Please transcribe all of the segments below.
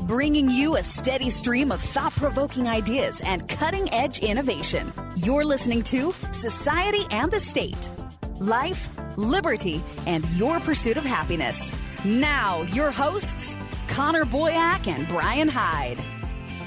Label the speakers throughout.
Speaker 1: bringing you a steady stream of thought-provoking ideas and cutting-edge innovation. You're listening to Society and the State. Life, liberty, and your pursuit of happiness. Now, your hosts, Connor Boyack and Brian Hyde.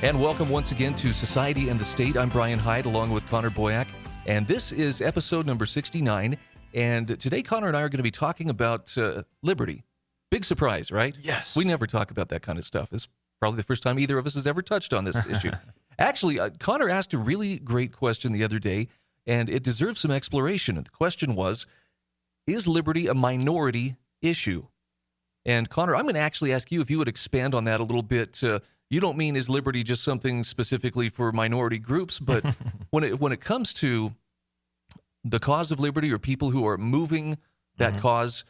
Speaker 2: And welcome once again to Society and the State. I'm Brian Hyde along with Connor Boyack, and this is episode number 69. And today, Connor and I are going to be talking about liberty. Big surprise, right?
Speaker 3: Yes.
Speaker 2: We never talk about that kind of stuff. It's probably the first time either of us has ever touched on this issue. Actually, Connor asked a really great question the other day, and it deserves some exploration. And the question was, is liberty a minority issue? And Connor, I'm going to actually ask you if you would expand on that a little bit. You don't mean is liberty just something specifically for minority groups, but when it comes to the cause of liberty or people who are moving that cause,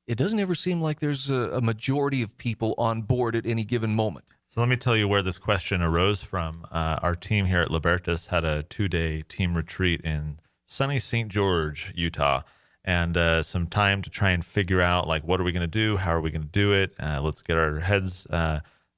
Speaker 2: it doesn't ever seem like there's a majority of people on board at any given moment.
Speaker 3: So let me tell you where this question arose from. Our team here at Libertas had a 2-day team retreat in sunny St. George, Utah, and some time to try and figure out, like, what are we going to do? How are we going to do it? Let's get our heads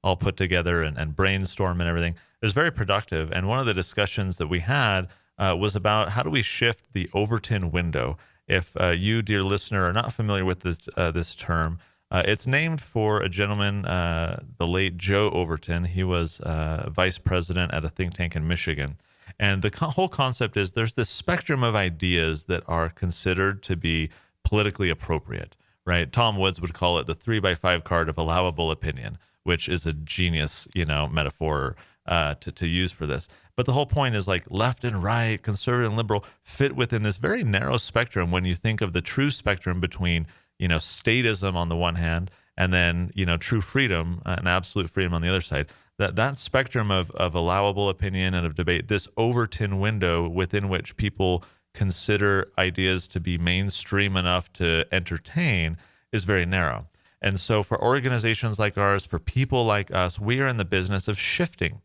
Speaker 3: all put together and brainstorm and everything. It was very productive, and one of the discussions that we had was about how do we shift the Overton window. If you, dear listener, are not familiar with this term, it's named for a gentleman, the late Joe Overton. He was vice president at a think tank in Michigan. And the whole concept is there's this spectrum of ideas that are considered to be politically appropriate, right? Tom Woods would call it the 3x5 card of allowable opinion, which is a genius, metaphor to use for this. But the whole point is, like, left and right, conservative and liberal fit within this very narrow spectrum when you think of the true spectrum between, statism on the one hand and then, true freedom and absolute freedom on the other side. That spectrum of allowable opinion and of debate, this Overton window within which people consider ideas to be mainstream enough to entertain is very narrow. And so for organizations like ours, for people like us, we are in the business of shifting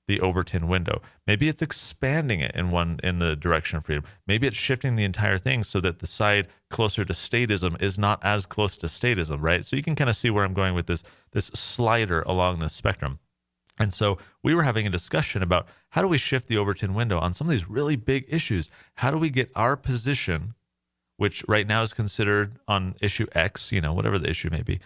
Speaker 3: the Overton window. Maybe it's expanding it in the direction of freedom. Maybe it's shifting the entire thing so that the side closer to statism is not as close to statism, right? So you can kind of see where I'm going with this slider along the spectrum. And so we were having a discussion about how do we shift the Overton window on some of these really big issues? How do we get our position, which right now is considered on issue X, whatever the issue may be,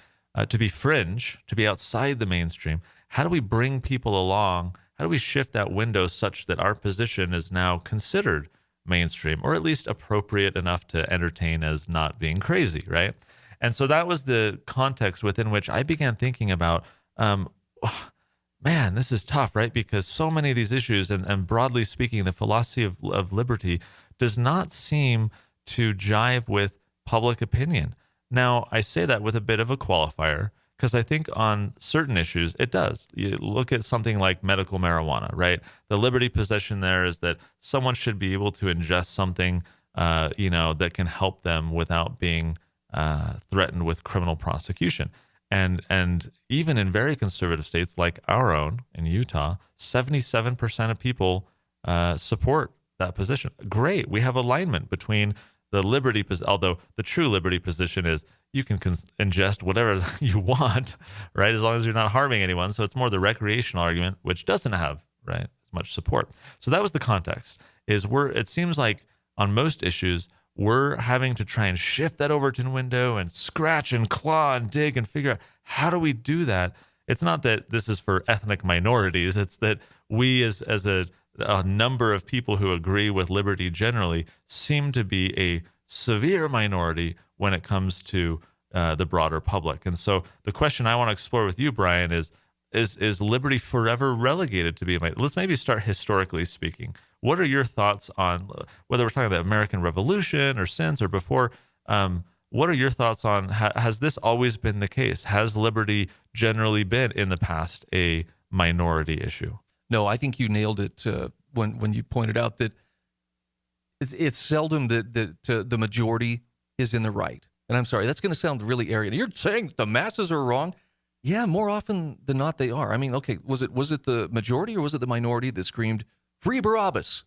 Speaker 3: to be fringe, to be outside the mainstream? How do we bring people along? How do we shift that window such that our position is now considered mainstream, or at least appropriate enough to entertain as not being crazy, right? And so that was the context within which I began thinking about, man, this is tough, right? Because so many of these issues, and broadly speaking, the philosophy of liberty does not seem to jive with public opinion. Now, I say that with a bit of a qualifier, because I think on certain issues, it does. You look at something like medical marijuana, right? The liberty position there is that someone should be able to ingest something, that can help them without being threatened with criminal prosecution. And even in very conservative states like our own in Utah, 77% of people support that position. Great. We have alignment between the liberty, although the true liberty position is you can ingest whatever you want, right, as long as you're not harming anyone. So it's more the recreational argument, which doesn't have, right, as much support. So that was the context, is it seems like on most issues, we're having to try and shift that Overton window and scratch and claw and dig and figure out how do we do that. It's not that this is for ethnic minorities. It's that we as a number of people who agree with liberty generally seem to be a severe minority when it comes to the broader public. And so the question I want to explore with you, Brian, is liberty forever relegated to be a minority? Let's maybe start historically speaking. What are your thoughts on, whether we're talking about the American Revolution or since or before, what are your thoughts on, has this always been the case? Has liberty generally been in the past a minority issue?
Speaker 2: No, I think you nailed it when you pointed out that it's seldom that the majority is in the right. And I'm sorry, that's going to sound really arrogant. You're saying the masses are wrong? Yeah, more often than not they are. I mean, okay, was it the majority or was it the minority that screamed, "Free Barabbas"?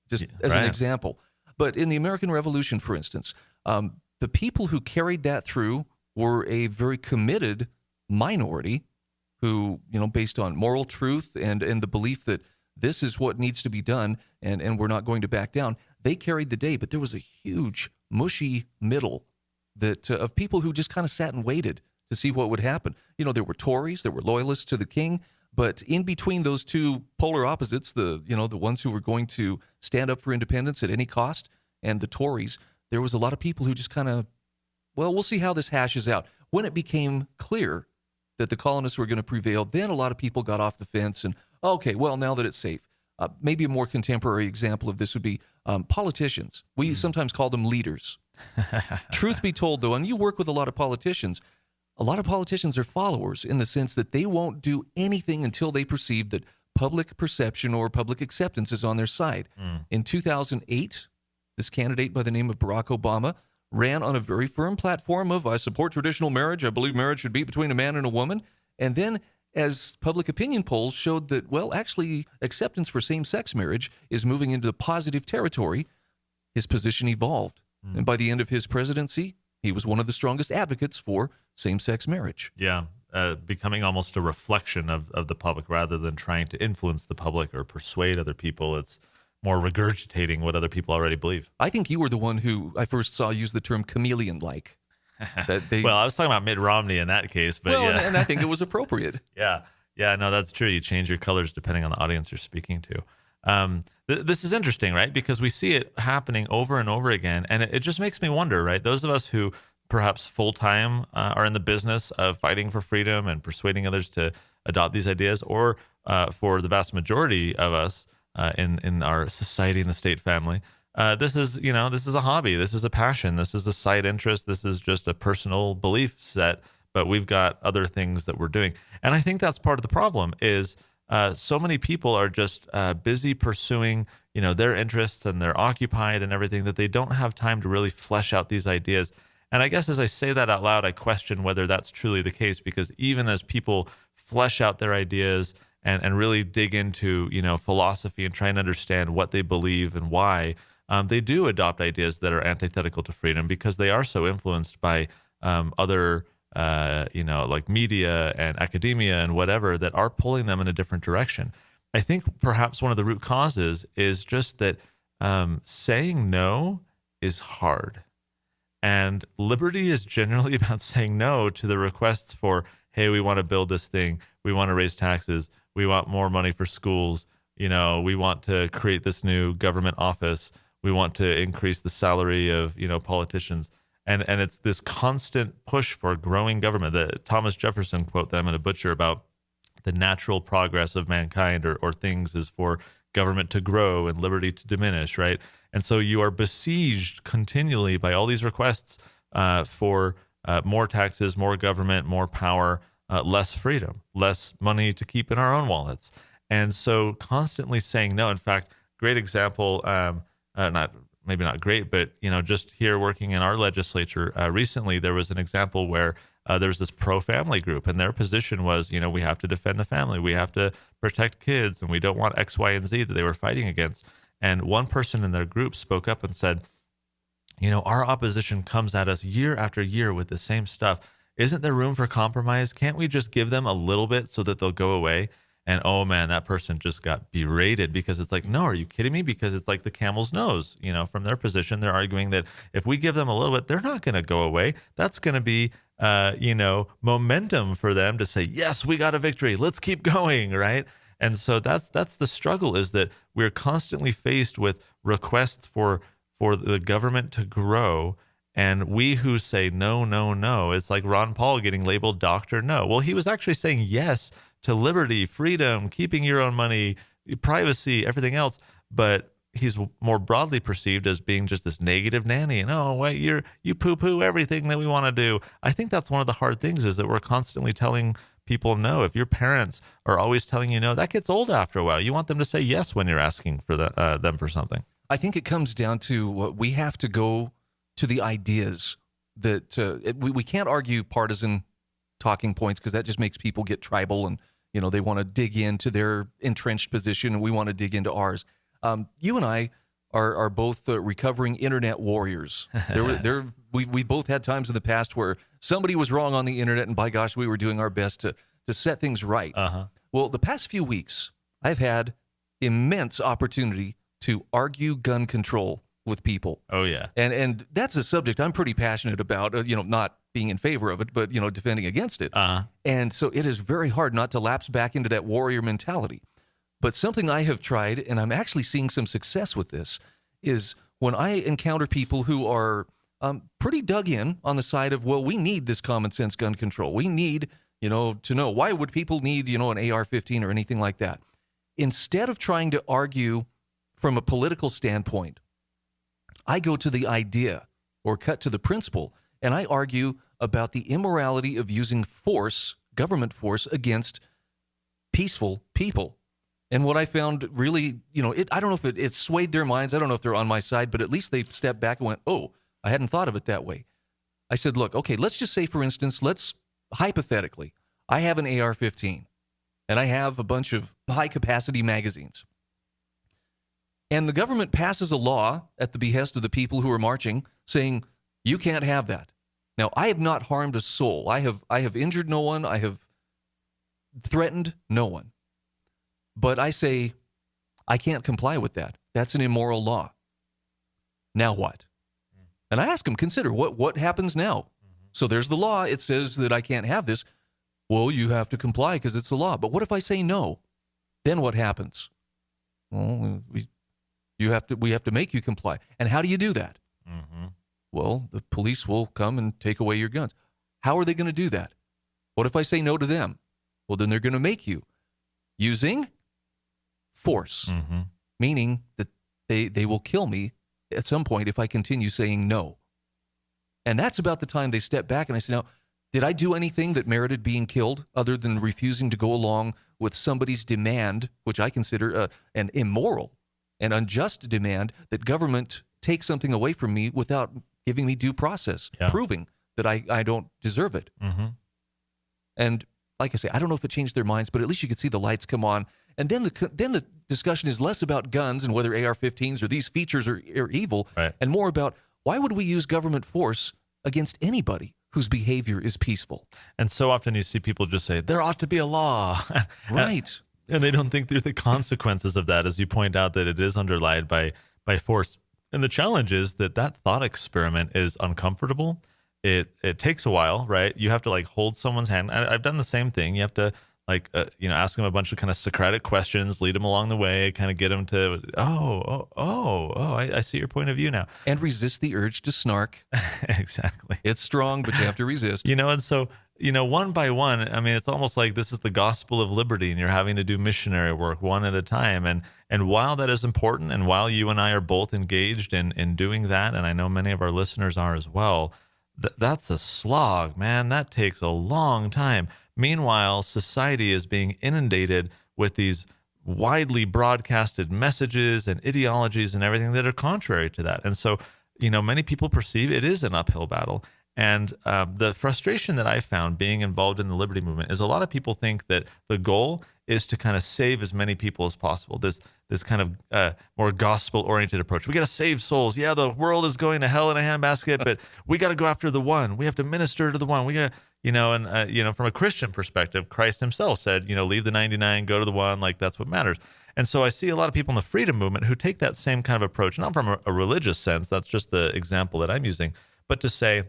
Speaker 2: Just as an example. But in the American Revolution, for instance, the people who carried that through were a very committed minority who, based on moral truth and the belief that this is what needs to be done and we're not going to back down, they carried the day. But there was a huge, mushy middle that of people who just kind of sat and waited to see what would happen. There were Tories, there were loyalists to the king, but in between those two polar opposites, the ones who were going to stand up for independence at any cost, and the Tories, there was a lot of people who just kind of, we'll see how this hashes out. When it became clear that the colonists were going to prevail, then a lot of people got off the fence and, okay, well, now that it's safe. Maybe a more contemporary example of this would be politicians. We sometimes call them leaders. Truth be told, though, and you work with a lot of politicians are followers in the sense that they won't do anything until they perceive that public perception or public acceptance is on their side. In 2008, this candidate by the name of Barack Obama ran on a very firm platform of, I support traditional marriage. I believe marriage should be between a man and a woman. And then as public opinion polls showed that, actually acceptance for same-sex marriage is moving into the positive territory, his position evolved. And by the end of his presidency, he was one of the strongest advocates for same-sex marriage.
Speaker 3: Yeah, becoming almost a reflection of the public rather than trying to influence the public or persuade other people. It's more regurgitating what other people already believe.
Speaker 2: I think you were the one who I first saw use the term chameleon-like.
Speaker 3: Well, I was talking about Mitt Romney in that case, but yeah.
Speaker 2: And I think it was appropriate.
Speaker 3: Yeah, no, that's true. You change your colors depending on the audience you're speaking to. This is interesting, right? Because we see it happening over and over again, and it just makes me wonder, right? Those of us who perhaps full-time are in the business of fighting for freedom and persuading others to adopt these ideas, or for the vast majority of us in our society and the state family, this is a hobby, this is a passion, this is a side interest, this is just a personal belief set, but we've got other things that we're doing. And I think that's part of the problem is so many people are just busy pursuing, their interests, and they're occupied and everything, that they don't have time to really flesh out these ideas. And I guess as I say that out loud, I question whether that's truly the case, because even as people flesh out their ideas and really dig into, philosophy and try and understand what they believe and why, they do adopt ideas that are antithetical to freedom because they are so influenced by other like media and academia and whatever that are pulling them in a different direction. I think perhaps one of the root causes is just that saying no is hard. And liberty is generally about saying no to the requests for, hey, we want to build this thing. We want to raise taxes. We want more money for schools. We want to create this new government office. We want to increase the salary of, politicians. And it's this constant push for growing government. That Thomas Jefferson quote them in A Butcher about the natural progress of mankind or things is for government to grow and liberty to diminish, right? And so you are besieged continually by all these requests for more taxes, more government, more power, less freedom, less money to keep in our own wallets. And so constantly saying no. In fact, great example, maybe not great, but just here working in our legislature recently, there was an example where there was this pro-family group, and their position was, we have to defend the family, we have to protect kids, and we don't want X, Y, and Z that they were fighting against. And one person in their group spoke up and said, our opposition comes at us year after year with the same stuff. Isn't there room for compromise? Can't we just give them a little bit so that they'll go away? And oh man, that person just got berated because it's like, no, are you kidding me? Because it's like the camel's nose, from their position, they're arguing that if we give them a little bit, they're not going to go away. That's going to be, momentum for them to say, yes, we got a victory. Let's keep going. Right. And so that's the struggle, is that we're constantly faced with requests for the government to grow. And we who say no, no, no, it's like Ron Paul getting labeled Dr. No. Well, he was actually saying yes to liberty, freedom, keeping your own money, privacy, everything else. But he's more broadly perceived as being just this negative nanny. And, oh, wait, you poo-poo everything that we want to do. I think that's one of the hard things, is that we're constantly telling people no. If your parents are always telling you no, that gets old after a while. You want them to say yes when you're asking for them for something.
Speaker 2: I think it comes down to we have to go to the ideas that we can't argue partisan talking points, because that just makes people get tribal and they want to dig into their entrenched position, and we want to dig into ours. You and I are both recovering internet warriors. We both had times in the past where somebody was wrong on the internet, and by gosh, we were doing our best to set things right.
Speaker 3: Uh-huh.
Speaker 2: Well, the past few weeks, I've had immense opportunity to argue gun control with people.
Speaker 3: Oh, yeah.
Speaker 2: And that's a subject I'm pretty passionate about, not being in favor of it, but, defending against it.
Speaker 3: Uh-huh.
Speaker 2: And so it is very hard not to lapse back into that warrior mentality. But something I have tried, and I'm actually seeing some success with this, is when I encounter people who are pretty dug in on the side of, well, we need this common sense gun control. We need, to know, why would people need, an AR-15 or anything like that? Instead of trying to argue from a political standpoint, I go to the idea or cut to the principle, and I argue about the immorality of using force, government force, against peaceful people. And what I found really, I don't know if it swayed their minds. I don't know if they're on my side, but at least they stepped back and went, oh, I hadn't thought of it that way. I said, look, okay, let's just say, for instance, hypothetically, I have an AR-15 and I have a bunch of high-capacity magazines. And the government passes a law at the behest of the people who are marching saying, you can't have that. Now, I have not harmed a soul. I have injured no one. I have threatened no one. But I say, I can't comply with that. That's an immoral law. Now what? And I ask them, consider, what happens now? So there's the law. It says that I can't have this. Well, you have to comply because it's the law. But what if I say no? Then what happens? Well, we have to make you comply. And how do you do that?
Speaker 3: Mm-hmm.
Speaker 2: Well, the police will come and take away your guns. How are they going to do that? What if I say no to them? Well, then they're going to make you using force, meaning that they will kill me at some point if I continue saying no. And that's about the time they step back and I say, now, did I do anything that merited being killed other than refusing to go along with somebody's demand, which I consider an immoral and unjust demand, that government take something away from me without giving me due process, proving that I don't deserve it?
Speaker 3: Mm-hmm.
Speaker 2: And like I say, I don't know if it changed their minds, but at least you could see the lights come on. And then the discussion is less about guns and whether AR-15s or these features are evil,
Speaker 3: right,
Speaker 2: and more about why would we use government force against anybody whose behavior is peaceful?
Speaker 3: And so often you see people just say, there ought to be a law.
Speaker 2: Right.
Speaker 3: And they don't think through the consequences of that, as you point out, that it is underlied by force. And the challenge is that thought experiment is uncomfortable. It takes a while, right? You have to hold someone's hand. I've done the same thing. You have to ask them a bunch of kind of Socratic questions, lead them along the way, kind of get them to, I see your point of view now.
Speaker 2: And resist the urge to snark.
Speaker 3: Exactly.
Speaker 2: It's strong, but you have to resist.
Speaker 3: And so, one by one, I mean, it's almost like this is the gospel of liberty and you're having to do missionary work one at a time. And while that is important, and while you and I are both engaged in doing that, and I know many of our listeners are as well, that's a slog, man. That takes a long time. Meanwhile, society is being inundated with these widely broadcasted messages and ideologies and everything that are contrary to that. And so, many people perceive it is an uphill battle. And the frustration that I found being involved in the liberty movement is a lot of people think that the goal is to kind of save as many people as possible. This kind of more gospel-oriented approach. We got to save souls. Yeah, the world is going to hell in a handbasket, but we got to go after the one. We have to minister to the one. We got, from a Christian perspective, Christ himself said, leave the 99, go to the one. That's what matters. And so I see a lot of people in the freedom movement who take that same kind of approach, not from a religious sense. That's just the example that I'm using, but to say,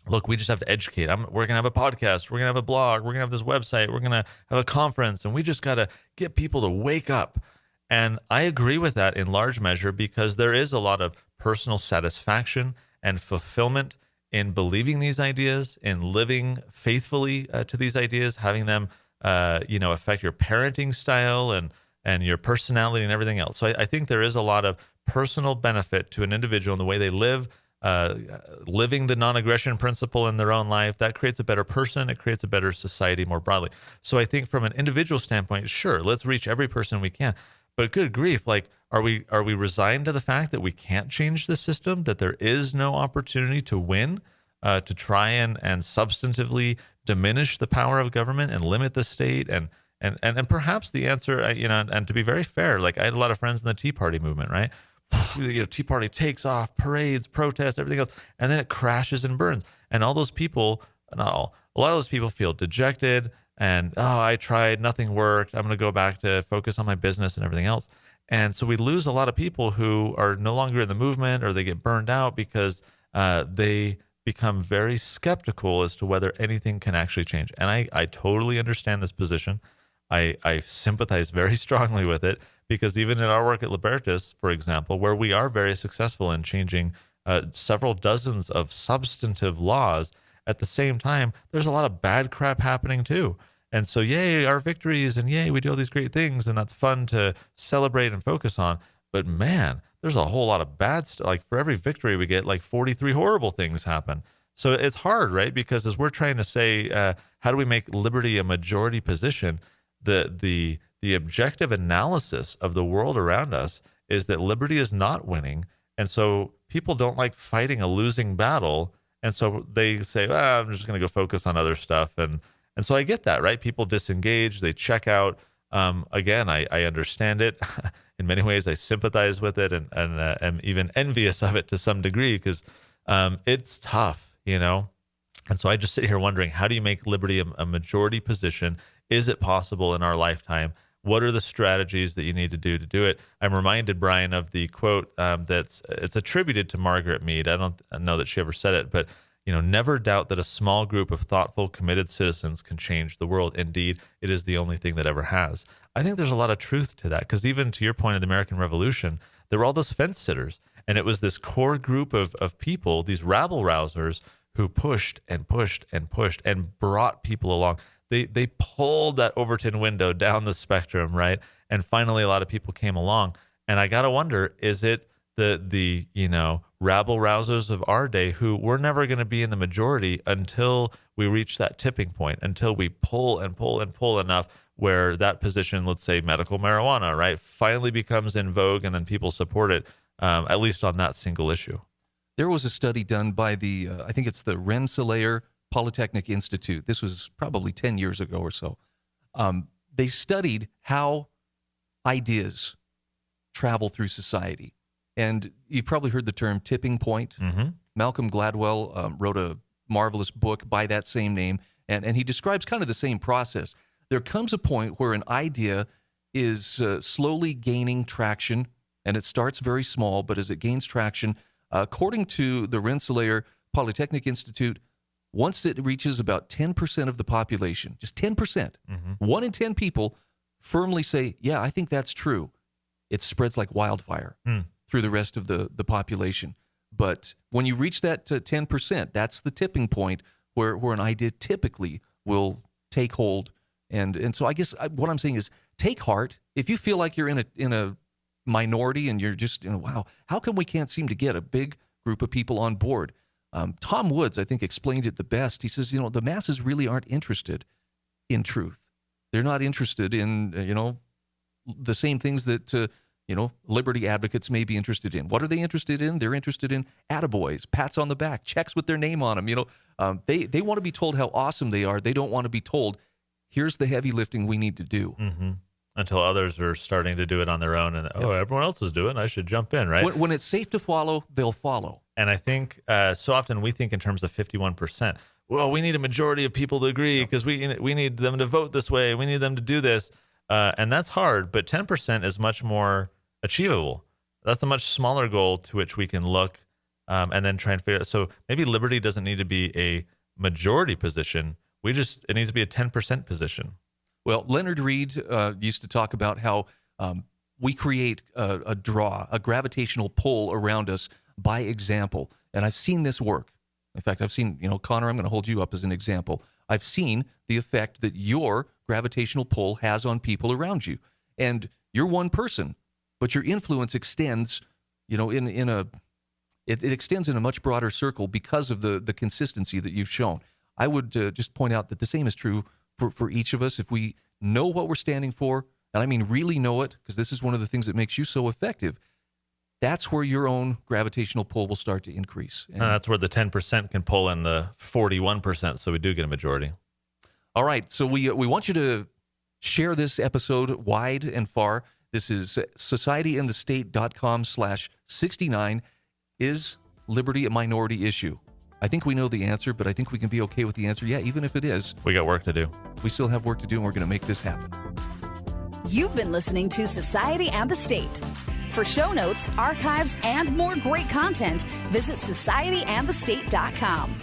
Speaker 3: look, we just have to educate. We're going to have a podcast. We're going to have a blog. We're going to have this website. We're going to have a conference. And we just got to get people to wake up. And I agree with that in large measure because there is a lot of personal satisfaction and fulfillment in believing these ideas, in living faithfully to these ideas, having them, affect your parenting style and your personality and everything else. So I think there is a lot of personal benefit to an individual in the way they live, living the non-aggression principle in their own life. That creates a better person. It creates a better society more broadly. So I think from an individual standpoint, sure, let's reach every person we can. But good grief, are we resigned to the fact that we can't change the system, that there is no opportunity to win, to try and substantively diminish the power of government and limit the state? And perhaps the answer, and to be very fair, I had a lot of friends in the Tea Party movement, right? Tea Party takes off, parades, protests, everything else, and then it crashes and burns. And all those people, not all, a lot of those people feel dejected. and, oh, I tried, nothing worked. I'm going to go back to focus on my business and everything else. And so we lose a lot of people who are no longer in the movement, or they get burned out because they become very skeptical as to whether anything can actually change. And I totally understand this position. I sympathize very strongly with it, because even in our work at Libertas, for example, where we are very successful in changing several dozens of substantive laws, at the same time, there's a lot of bad crap happening too. And so, yay, our victories, and yay, we do all these great things, and that's fun to celebrate and focus on. But man, there's a whole lot of bad stuff. Like, for every victory we get, like 43 horrible things happen. So it's hard, right? Because as we're trying to say, how do we make liberty a majority position? The objective analysis of the world around us is that liberty is not winning. And so people don't like fighting a losing battle. And so they say, well, I'm just going to go focus on other stuff. And so I get that, right? People disengage, they check out. Again, I understand it. In many ways, I sympathize with it, and am even envious of it to some degree, because it's tough, you know? And so I just sit here wondering, how do you make liberty a majority position? Is it possible in our lifetime? What are the strategies that you need to do it? I'm reminded, Brian, of the quote it's attributed to Margaret Mead. I don't know that she ever said it, but never doubt that a small group of thoughtful, committed citizens can change the world. Indeed, it is the only thing that ever has. I think there's a lot of truth to that, because even to your point of the American Revolution, there were all those fence sitters, and it was this core group of people, these rabble rousers, who pushed and pushed and pushed and brought people along. They pulled that Overton window down the spectrum, right? And finally, a lot of people came along. And I gotta wonder, is it the rabble rousers of our day who we're never going to be in the majority until we reach that tipping point, until we pull and pull and pull enough where that position, let's say medical marijuana, right, finally becomes in vogue, and then people support it, at least on that single issue.
Speaker 2: There was a study done by the, I think it's the Rensselaer Polytechnic Institute. This was probably 10 years ago or so. They studied how ideas travel through society. And you've probably heard the term tipping point. Mm-hmm. Malcolm Gladwell wrote a marvelous book by that same name, and he describes kind of the same process. There comes a point where an idea is slowly gaining traction, and it starts very small, but as it gains traction, according to the Rensselaer Polytechnic Institute, once it reaches about 10% of the population, just 10%, mm-hmm. 1 in 10 people firmly say, yeah, I think that's true. It spreads like wildfire through the rest of the population. But when you reach that 10%, that's the tipping point where an idea typically will take hold. And so I guess what I'm saying is, take heart. If you feel like you're in a minority and you're just, wow, how come we can't seem to get a big group of people on board? Tom Woods, I think, explained it the best. He says, the masses really aren't interested in truth. They're not interested in, the same things that, liberty advocates may be interested in. What are they interested in? They're interested in attaboys, pats on the back, checks with their name on them. They want to be told how awesome they are. They don't want to be told, here's the heavy lifting we need to do.
Speaker 3: Mm-hmm. Until others are starting to do it on their own, and everyone else is doing it, I should jump in, right?
Speaker 2: When it's safe to follow, they'll follow.
Speaker 3: And I think so often we think in terms of 51%. Well, we need a majority of people to agree because we need them to vote this way. We need them to do this. And that's hard, but 10% is much more achievable. That's a much smaller goal to which we can look and then try and figure out. So maybe liberty doesn't need to be a majority position. It needs to be a 10% position.
Speaker 2: Well, Leonard Reed used to talk about how we create a gravitational pull around us by example. And I've seen this work. In fact, I've seen, Connor, I'm going to hold you up as an example. I've seen the effect that your gravitational pull has on people around you. And you're one person, but your influence extends, it extends in a much broader circle because of the consistency that you've shown. I would just point out that the same is true for each of us. If we know what we're standing for, and I mean really know it, because this is one of the things that makes you so effective, that's where your own gravitational pull will start to increase.
Speaker 3: And that's where the 10% can pull in the 41%, so we do get a majority.
Speaker 2: All right, so we want you to share this episode wide and far. This is societyandthestate.com/69. Is liberty a minority issue? I think we know the answer, but I think we can be okay with the answer. Yeah, even if it is,
Speaker 3: We got work to do.
Speaker 2: we still have work to do, and we're going to make this happen.
Speaker 1: You've been listening to Society and the State. For show notes, archives, and more great content, visit societyandthestate.com.